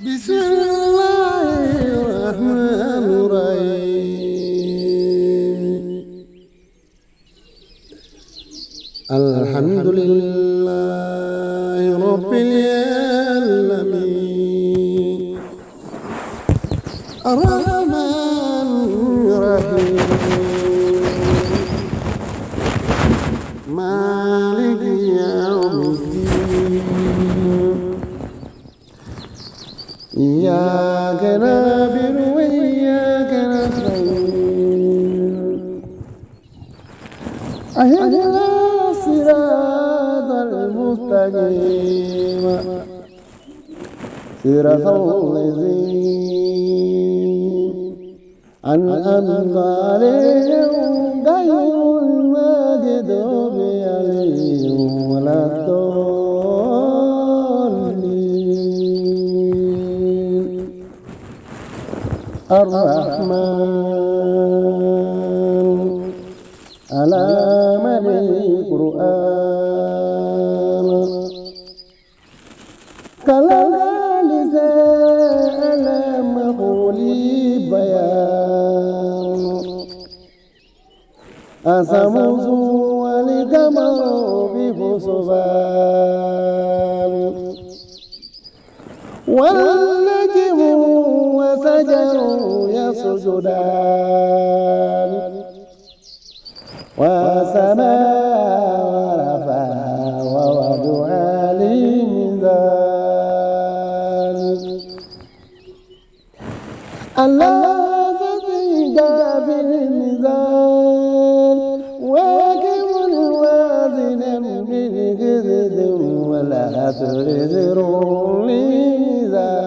بسم الله الرحمن الرحيم الحمد لله رب العالمين الرحمن الرحيم مالك يوم الدين إياك نعبد وإياك نستعين اهدنا الصراط المستقيم صراط الذين أنعمت عليهم غير المغضوب عليهم ولا الضالين الرحمن علام القرآن كلام لسان مقولي بيان أسمز والقمر بحسبان والنجم وشجر يسجدان وسماء ورفعها ووضع الميزان الذي جاء في الميزان واقم الوازن بالقسط ولا تزر الميزان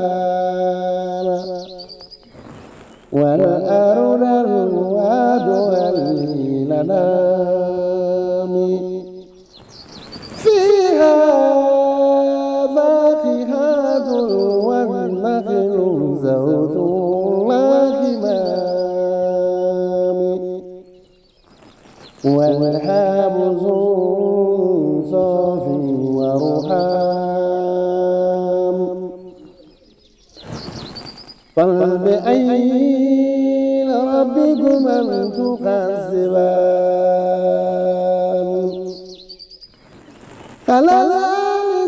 والأرض وضعها للأنام فيها فاكهة والنخل ذوات الأكمام والحب صافي ورحام فبأي ربكما تكذبان خلق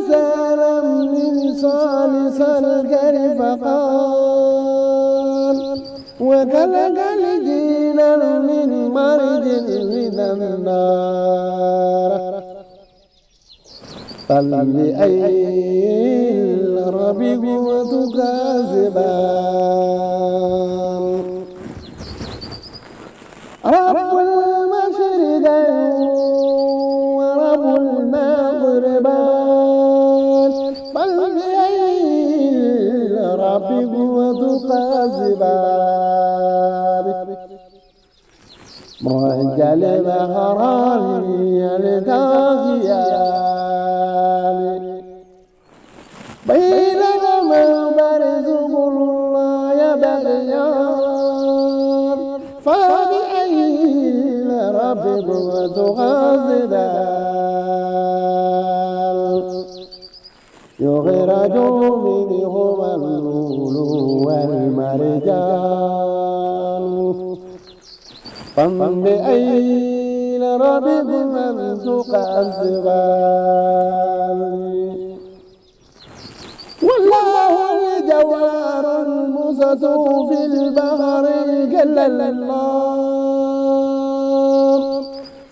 الإنسان من صلصال كالفخار وخلق الجن من مارج من النار فبأي ربكما تكذبان رب المشرقين ورب المغربين فبأي ربكما تكذبان مرج البحرين يلتقيان بينهما برزخ لا يبغيان فبأي ربكما تكذبان يخرج منهما اللؤلؤ والمرجان فبأي ربكما تكذبان والله الجوار الموسى في البحر كالأنهار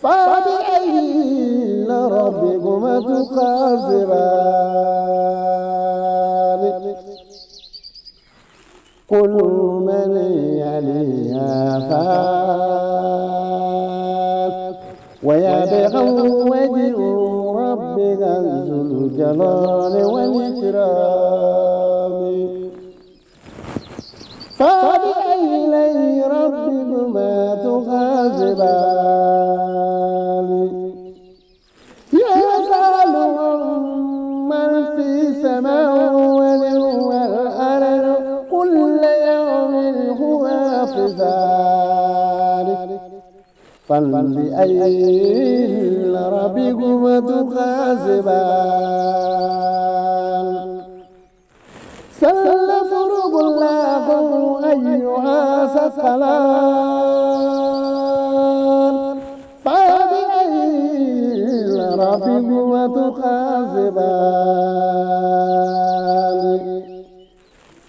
فبأي ربكما تكذبان كل من عليها فان ويبقى وجه ربك ذو الجلال والإكرام فبأي ربكما تكذبان يسأل من في السماء والأرض كل يوم هو في ذلك فبأي ربكما تكذبان سلم تسألان فبأي ربكما تكذبان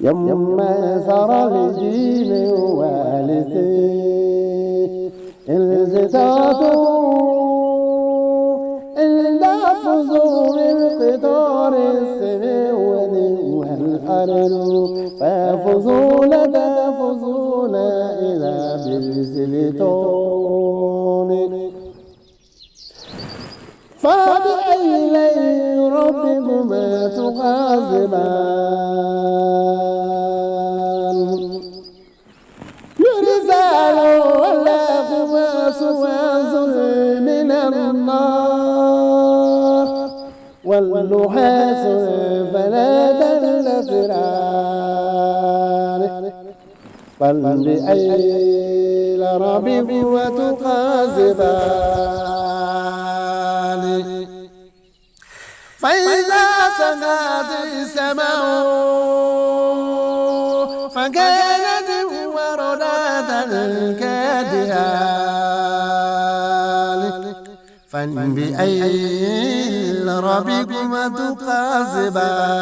يما سر الدين والديه الزتاتو فزور القطار السماوات والأرض ففزول تفزون إلى بالسلطان فبأي ربكما تكذبان يرسل ولكما سواز من النار والنحاس فلا تنفران فبأي ربكما تكذبان فإذا سنت السماء فكانت وردة كالدهان فبأي ربكما تكذبان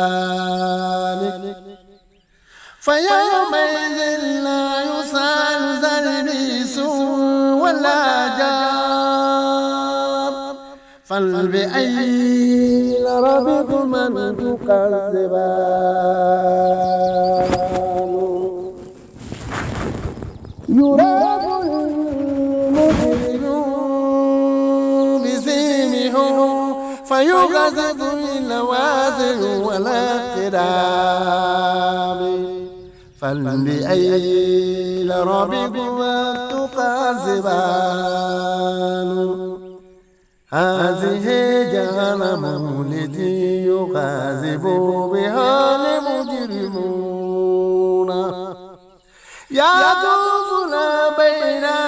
فيومئذ لا يسأل ذلبيس ولا جار فبأي ربكما تكذبان يراب المجرمون بسيمهم فيغذب اللوازم والاقتراب فبأي ربكما تكذبان هذه جهنم التي يكذب بها المجرمون يطوفون بينها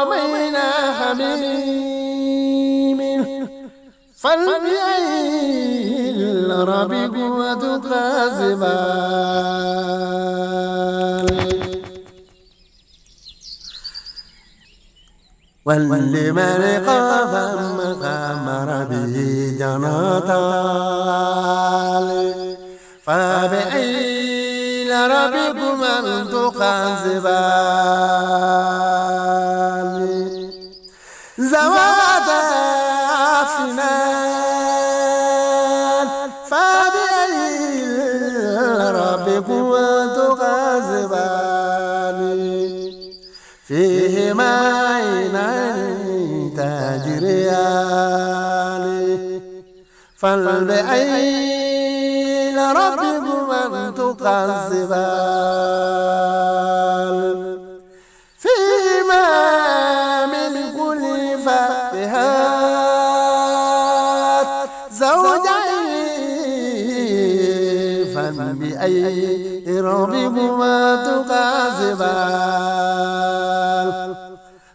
وبين حميم فبأي ربكما تكذبان ولمن خاف مقام ربه جنتان فبأي ربكما تكذبان ذواتا أفنان فبأي ربكما تكذبان فيهما عينان تجريان فبأي ربكما تكذبان فيهما من كل فاكهة زوجين فبأي ربكما تكذبان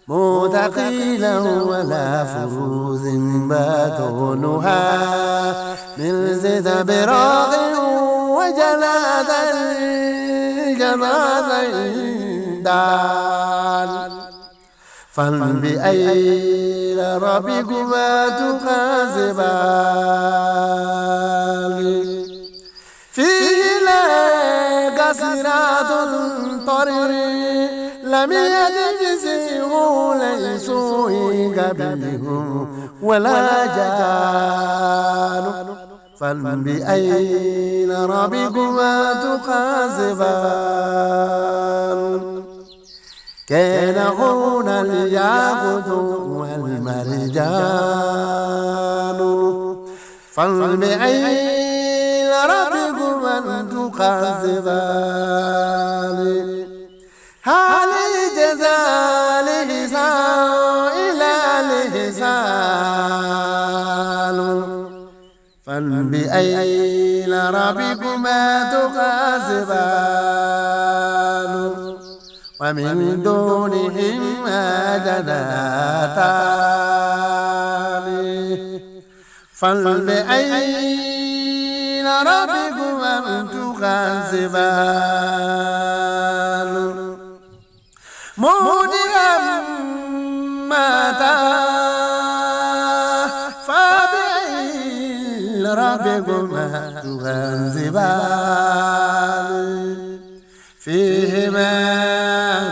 متقيلا ولا فروز باتونها من زبراق وجنادين دان فبأي ربكما تكذبان فيه قصيرات طريق لم يجزه ليسوا قبلهم ولا جان فبأي ربكما تكذبان كان هنا الياقوت والمرجان فبأي ربكما تكذبان هل جزاء الإحسان إلى الإحسان فبأي ربكما تكذبان ومن دونهما جنتان فبأي ربكما تكذبان ربكما تكذبان فيهما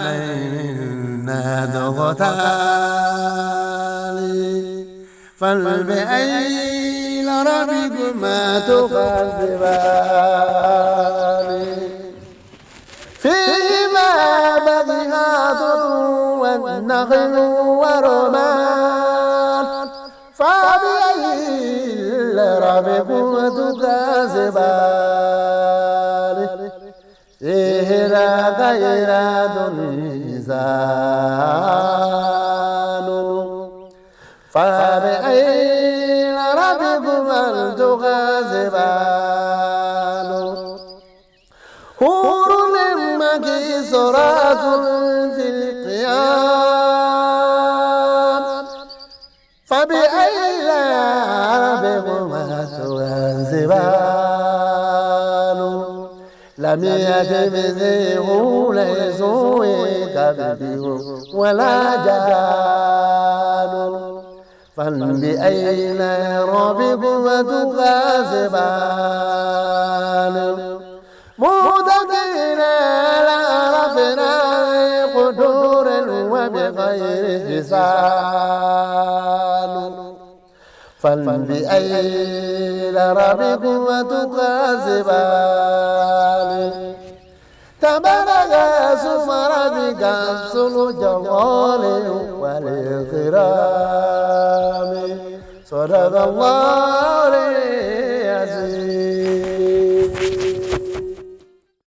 عينين نضغتان فبأي ربكما تكذبان فيهما فاكهة والنخل ورمان فبأي ربكما تكذبان فيهما خيرات حسان فبأي ربكما تكذبان حور مكسورات في الخيام فبأي ربكما تكذبان لم يتمثله ليس كبده ولا جان فبأي ربكما تكذبان متكئين على رفرف قدور وبغير حسان فبأي ربكما تكذبان تبارك اسم ربك ذو الجلال والإكرام صدق الله